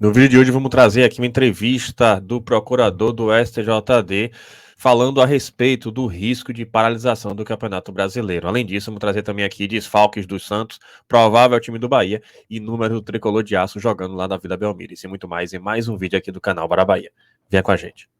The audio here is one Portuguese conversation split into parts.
No vídeo de hoje vamos trazer aqui uma entrevista do procurador do STJD falando a respeito do risco de paralisação do Campeonato Brasileiro. Além disso, vamos trazer também aqui desfalques dos Santos, provável time do Bahia e número do tricolor de aço jogando lá na Vila Belmiro. Isso e muito mais em mais um vídeo aqui do canal Bora Bahia. Venha com a gente.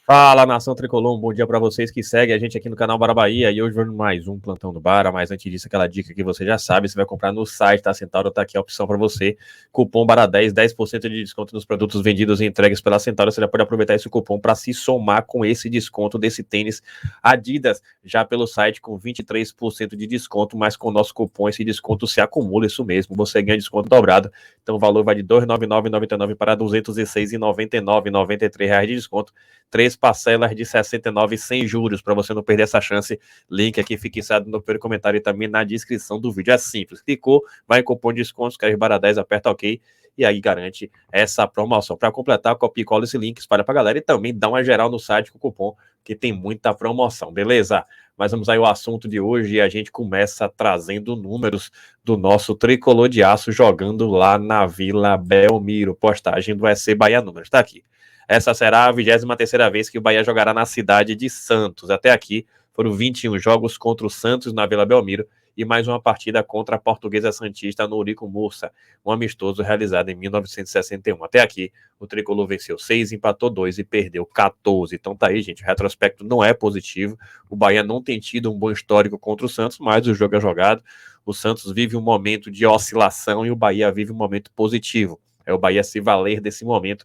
Fala, nação tricolor, um bom dia para vocês que seguem a gente aqui no canal Bora Bahia. E hoje vamos mais um plantão do Bara, mas antes disso, aquela dica que você já sabe, você vai comprar no site da Centauro, tá aqui a opção para você, cupom BARA10, 10% de desconto nos produtos vendidos e entregues pela Centauro. Você já pode aproveitar esse cupom para se somar com esse desconto desse tênis Adidas, já pelo site com 23% de desconto, mas com o nosso cupom esse desconto se acumula, isso mesmo, você ganha desconto dobrado, então o valor vai de R$ 299,99 para R$ 206,99,93 de desconto, 3 parcelas de R$ 69 sem juros, para você não perder essa chance. Link aqui fixado no primeiro comentário e também na descrição do vídeo. É simples, clicou, vai em cupom de desconto, escreve BARA10, aperta OK e aí garante essa promoção. Para completar, copia e cola esse link, espalha pra galera e também dá uma geral no site com o cupom, que tem muita promoção, beleza? Mas vamos aí ao assunto de hoje e a gente começa trazendo números do nosso tricolor de aço jogando lá na Vila Belmiro. Postagem do SC Bahia Números, tá aqui. Essa será a 23ª vez que o Bahia jogará na cidade de Santos. Até aqui foram 21 jogos contra o Santos na Vila Belmiro e mais uma partida contra a Portuguesa Santista no Eurico Mursa, um amistoso realizado em 1961. Até aqui, o tricolor venceu 6, empatou 2 e perdeu 14. Então tá aí, gente, o retrospecto não é positivo. O Bahia não tem tido um bom histórico contra o Santos, mas o jogo é jogado. O Santos vive um momento de oscilação e o Bahia vive um momento positivo. É o Bahia se valer desse momento,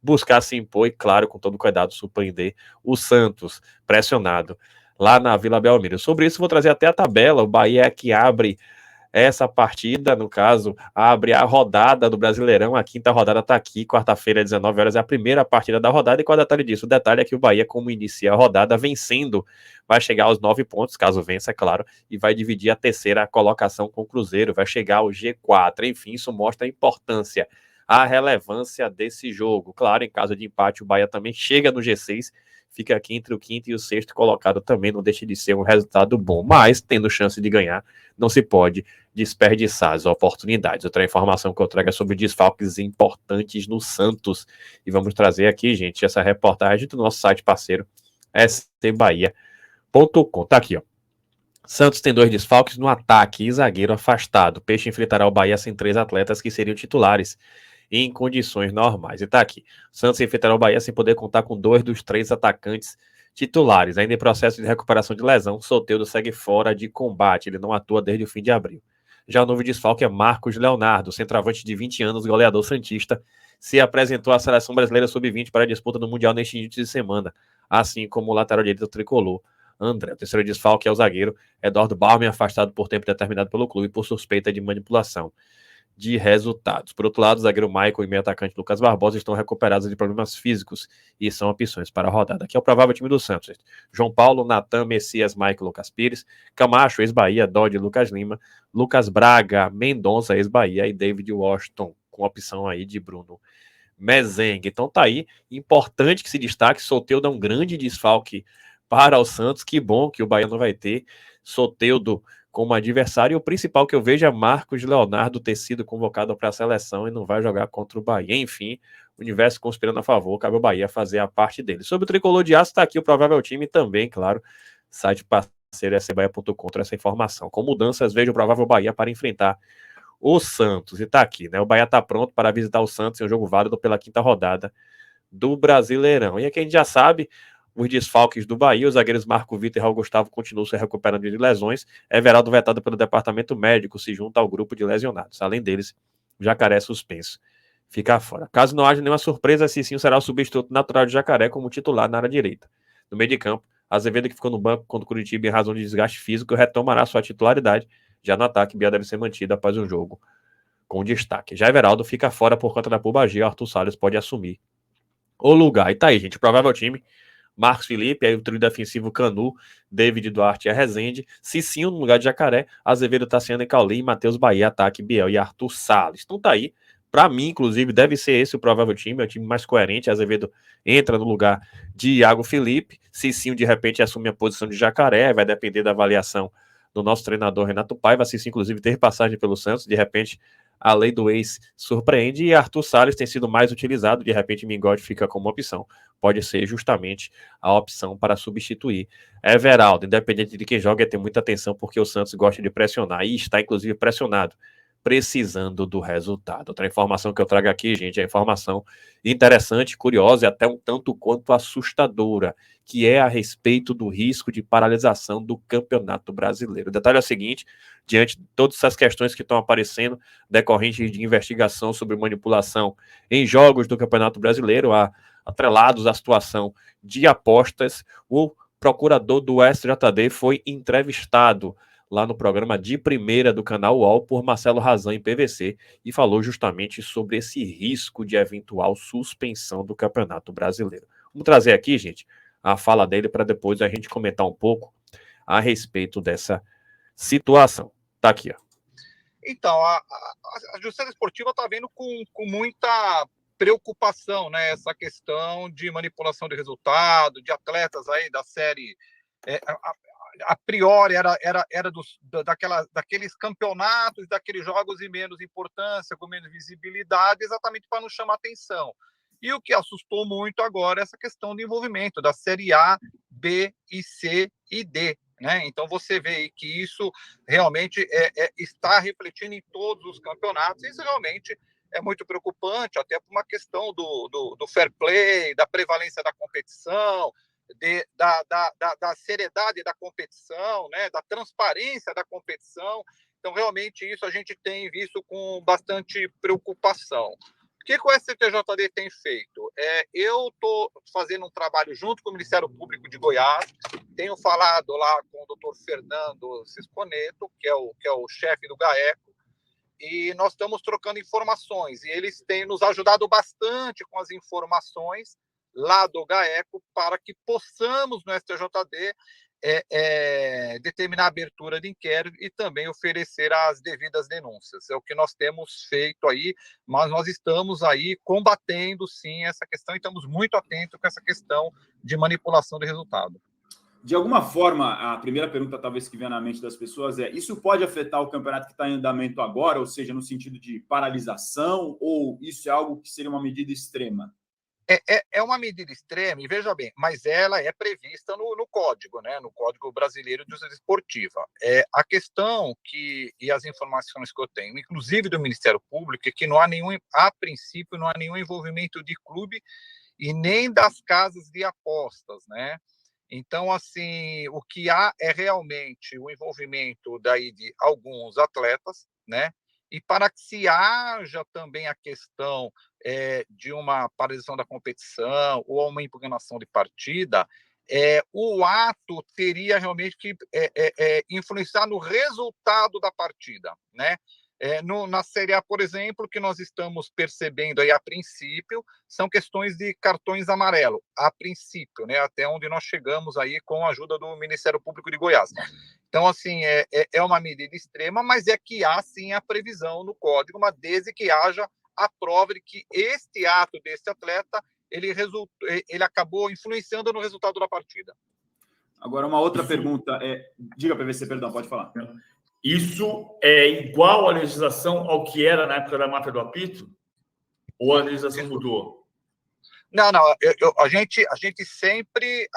buscar se impor e, claro, com todo cuidado, surpreender o Santos, pressionado lá na Vila Belmiro. Sobre isso, vou trazer até a tabela. O Bahia é que abre essa partida, no caso, abre a rodada do Brasileirão. A quinta rodada está aqui, quarta-feira, às 19 horas, é a primeira partida da rodada. E qual é o detalhe disso? O detalhe é que o Bahia, como inicia a rodada vencendo, vai chegar aos 9 pontos, caso vença, é claro, e vai dividir a terceira colocação com o Cruzeiro, vai chegar ao G4. Enfim, isso mostra a importância, a relevância desse jogo. Claro, em caso de empate, o Bahia também chega no G6, fica aqui entre o quinto e o sexto colocado, também não deixa de ser um resultado bom, mas tendo chance de ganhar, não se pode desperdiçar as oportunidades. Outra informação que eu trago é sobre desfalques importantes no Santos, e vamos trazer aqui, gente, essa reportagem do nosso site parceiro, stbahia.com. Tá aqui, ó. Santos tem 2 desfalques no ataque e zagueiro afastado. Peixe enfrentará o Bahia sem 3 atletas que seriam titulares em condições normais. E tá aqui. Santos enfrentará o Bahia sem poder contar com 2 dos 3 atacantes titulares. Ainda em processo de recuperação de lesão, Soteldo segue fora de combate. Ele não atua desde o fim de abril. Já o novo desfalque é Marcos Leonardo, centroavante de 20 anos, goleador santista, se apresentou à Seleção Brasileira Sub-20 para a disputa do Mundial neste início de semana, assim como o lateral direito tricolor André. O terceiro desfalque é o zagueiro Eduardo Bauman, afastado por tempo determinado pelo clube por suspeita de manipulação de resultados. Por outro lado, o zagueiro Michael e meio atacante Lucas Barbosa estão recuperados de problemas físicos e são opções para a rodada. Aqui é o provável time do Santos: João Paulo, Natan, Messias, Michael, Lucas Pires, Camacho, ex-Bahia, Dodge, Lucas Lima, Lucas Braga, Mendonça, ex-Bahia e David Washington, com opção aí de Bruno Mezengue. Então tá aí, importante que se destaque. Soteldo é um grande desfalque para o Santos, que bom que o Bahia não vai ter Soteldo como adversário, e o principal que eu vejo é Marcos Leonardo ter sido convocado para a seleção e não vai jogar contra o Bahia. Enfim, o universo conspirando a favor, cabe ao Bahia fazer a parte dele. Sobre o tricolor de aço, está aqui o provável time também, claro, site parceiro sbahia.com, essa informação. Com mudanças, vejo o provável Bahia para enfrentar o Santos. E tá aqui, né? O Bahia tá pronto para visitar o Santos em um jogo válido pela quinta rodada do Brasileirão. E aqui a gente já sabe os desfalques do Bahia: os zagueiros Marco Vitor e Raul Gustavo continuam se recuperando de lesões. Everaldo, vetado pelo departamento médico, se junta ao grupo de lesionados. Além deles, Jacaré suspenso, fica fora. Caso não haja nenhuma surpresa, Cicinho será o substituto natural de Jacaré como titular na área direita. No meio de campo, Azevedo, que ficou no banco contra o Curitiba em razão de desgaste físico, retomará sua titularidade. Já no ataque, Bia deve ser mantido após o jogo com destaque. Já Everaldo fica fora por conta da pubalgia. Arthur Salles pode assumir o lugar. E tá aí, gente, provável time: Marcos Felipe, aí o trio defensivo Canu, David Duarte e a Rezende, Cicinho no lugar de Jacaré, Azevedo, Tassiano e Caulim, Matheus Bahia, ataque Biel e Arthur Salles. Então tá aí, Para mim, inclusive, deve ser esse o provável time, é o time mais coerente. Azevedo entra no lugar de Iago Felipe. Cicinho, de repente, assume a posição de Jacaré, vai depender da avaliação do nosso treinador Renato Paiva. Cicinho, inclusive, teve passagem pelo Santos, de repente, a lei do ex surpreende. E Arthur Salles tem sido mais utilizado, de repente, Mingode fica como opção. Pode ser justamente a opção para substituir Everaldo. Independente de quem joga, tem muita atenção, porque o Santos gosta de pressionar e está, inclusive, pressionado, precisando do resultado. Outra informação que eu trago aqui, gente, é informação interessante, curiosa e até um tanto quanto assustadora, que é a respeito do risco de paralisação do Campeonato Brasileiro. O detalhe é o seguinte: diante de todas essas questões que estão aparecendo decorrentes de investigação sobre manipulação em jogos do Campeonato Brasileiro, atrelados à situação de apostas, o procurador do SJD foi entrevistado lá no programa de primeira do canal UOL por Marcelo Razan em PVC e falou justamente sobre esse risco de eventual suspensão do Campeonato Brasileiro. Vamos trazer aqui, gente, a fala dele para depois a gente comentar um pouco a respeito dessa situação. Tá aqui, ó. Então, a Justiça Esportiva está vendo com muita preocupação, né, essa questão de manipulação de resultado, de atletas aí da série. A priori era daqueles campeonatos, daqueles jogos de menos importância, com menos visibilidade, exatamente para não chamar atenção. E o que assustou muito agora é essa questão de envolvimento da Série A, B, e C e D. Né? Então você vê que isso realmente está refletindo em todos os campeonatos. Isso realmente é muito preocupante, até por uma questão do fair play, da prevalência da competição, da seriedade da competição, né, da transparência da competição. Então, realmente, isso a gente tem visto com bastante preocupação. O que o STJD tem feito? Eu estou fazendo um trabalho junto com o Ministério Público de Goiás, tenho falado lá com o doutor Fernando Cisconeto, que é o chefe do GAECO, e nós estamos trocando informações, e eles têm nos ajudado bastante com as informações lá do GAECO para que possamos, no STJD, determinar a abertura de inquérito e também oferecer as devidas denúncias. É o que nós temos feito aí, mas nós estamos aí combatendo, sim, essa questão e estamos muito atentos com essa questão de manipulação de resultado. De alguma forma, a primeira pergunta talvez que venha na mente das pessoas é: isso pode afetar o campeonato que está em andamento agora, ou seja, no sentido de paralisação, ou isso é algo que seria uma medida extrema? É uma medida extrema, e veja bem, mas ela é prevista no Código, né? No Código Brasileiro de Justiça Esportiva. A questão e as informações que eu tenho, inclusive do Ministério Público, é que a princípio, não há nenhum envolvimento de clube e nem das casas de apostas, né? Então, assim, o que há é realmente o envolvimento daí de alguns atletas, né? E para que se haja também a questão de uma paralisação da competição ou uma impugnação de partida, o ato teria realmente que influenciar no resultado da partida, né? Na Série A, por exemplo, que nós estamos percebendo aí a princípio, são questões de cartões amarelos, a princípio, né? Até onde nós chegamos aí com a ajuda do Ministério Público de Goiás. Então, assim, é uma medida extrema, mas é que há, sim, a previsão no Código, mas desde que haja a prova de que este ato desse atleta, ele acabou influenciando no resultado da partida. Agora, uma outra pergunta. Diga, PVC, perdão, pode falar. Isso é igual à legislação ao que era na época da máfia do apito? Ou a legislação mudou? Não, a gente sempre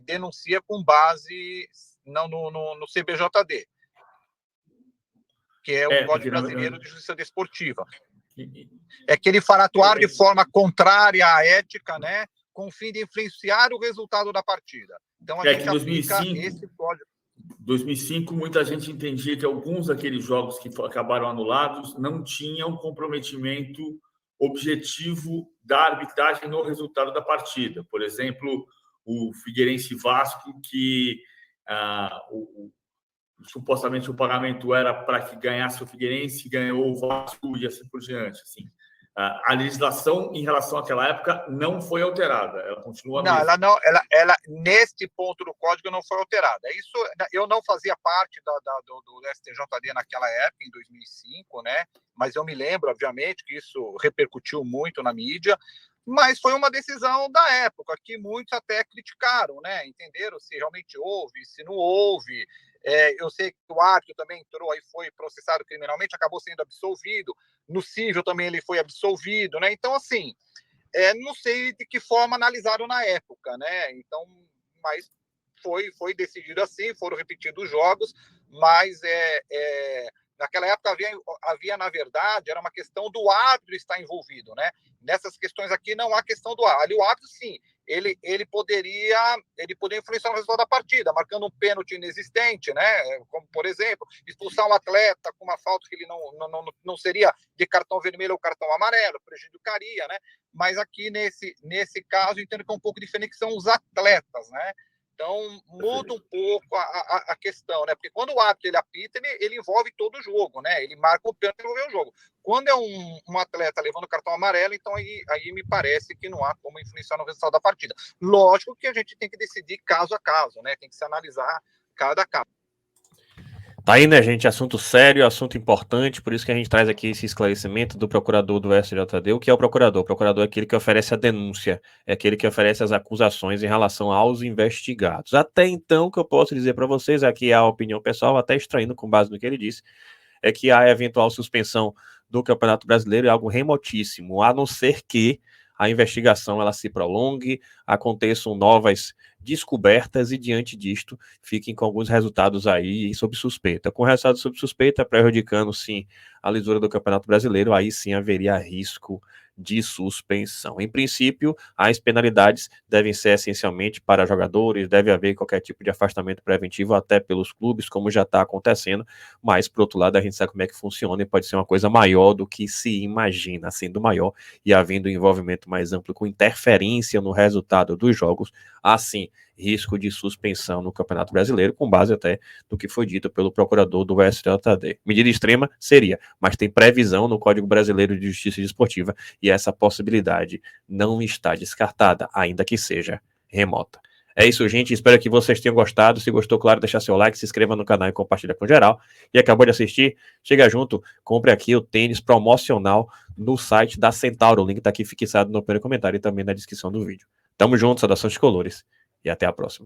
denuncia com base no CBJD, que é o Código Brasileiro de Justiça Desportiva. É que ele fará atuar de forma contrária à ética, né, com o fim de influenciar o resultado da partida. Então, a gente que em 2005, esse código. 2005, muita gente entendia que alguns daqueles jogos que acabaram anulados não tinham comprometimento objetivo da arbitragem no resultado da partida. Por exemplo, o Figueirense Vasco, que supostamente o pagamento era para que ganhasse o Figueirense, ganhou o Vasco e assim por diante. Assim. A legislação em relação àquela época não foi alterada, ela continua Não, mesma. ela neste ponto do código não foi alterada. Isso, eu não fazia parte do STJD naquela época, em 2005, né? Mas eu me lembro, obviamente, que isso repercutiu muito na mídia, mas foi uma decisão da época que muitos até criticaram, né? Entenderam se realmente houve, se não houve. Eu sei que o árbitro também entrou aí, foi processado criminalmente, acabou sendo absolvido. No civil também ele foi absolvido, né? Então, assim, não sei de que forma analisaram na época, né? Então, mas foi decidido assim, foram repetidos os jogos, mas naquela época havia, na verdade, era uma questão do árbitro estar envolvido, né? Nessas questões aqui não há questão do árbitro. Ali o árbitro, sim, ele poderia influenciar no resultado da partida, marcando um pênalti inexistente, né? Como, por exemplo, expulsar um atleta com uma falta que ele não seria de cartão vermelho ou cartão amarelo, prejudicaria, né? Mas aqui, nesse caso, entendo que é um pouco diferente, que são os atletas, né? Então, muda um pouco a questão, né? Porque quando o árbitro ele apita, ele envolve todo o jogo, né? Ele marca o pênalti e envolve o jogo. Quando é um atleta levando cartão amarelo, então aí me parece que não há como influenciar no resultado da partida. Lógico que a gente tem que decidir caso a caso, né? Tem que se analisar cada caso. Tá aí, né, gente? Assunto sério, assunto importante, por isso que a gente traz aqui esse esclarecimento do procurador do STJD. O que é o procurador? O procurador é aquele que oferece a denúncia, é aquele que oferece as acusações em relação aos investigados. Até então, o que eu posso dizer para vocês, aqui é a opinião pessoal, até extraindo com base no que ele disse, é que a eventual suspensão do Campeonato Brasileiro é algo remotíssimo, a não ser que a investigação ela se prolongue, aconteçam novas descobertas e, diante disto, fiquem com alguns resultados aí sob suspeita. Com resultados sob suspeita, prejudicando, sim, a lisura do Campeonato Brasileiro, aí sim haveria risco de suspensão. Em princípio, as penalidades devem ser essencialmente para jogadores, deve haver qualquer tipo de afastamento preventivo até pelos clubes, como já está acontecendo, mas, por outro lado, a gente sabe como é que funciona e pode ser uma coisa maior do que se imagina, sendo maior e havendo um envolvimento mais amplo com interferência no resultado dos jogos, assim, risco de suspensão no Campeonato Brasileiro, com base até no que foi dito pelo procurador do STJD. Medida extrema seria, mas tem previsão no Código Brasileiro de Justiça Desportiva e essa possibilidade não está descartada, ainda que seja remota. É isso, gente. Espero que vocês tenham gostado. Se gostou, claro, deixa seu like, se inscreva no canal e compartilha com geral. E acabou de assistir? Chega junto, compre aqui o tênis promocional no site da Centauro. O link está aqui fixado no primeiro comentário e também na descrição do vídeo. Tamo junto, saudações de colores e até a próxima.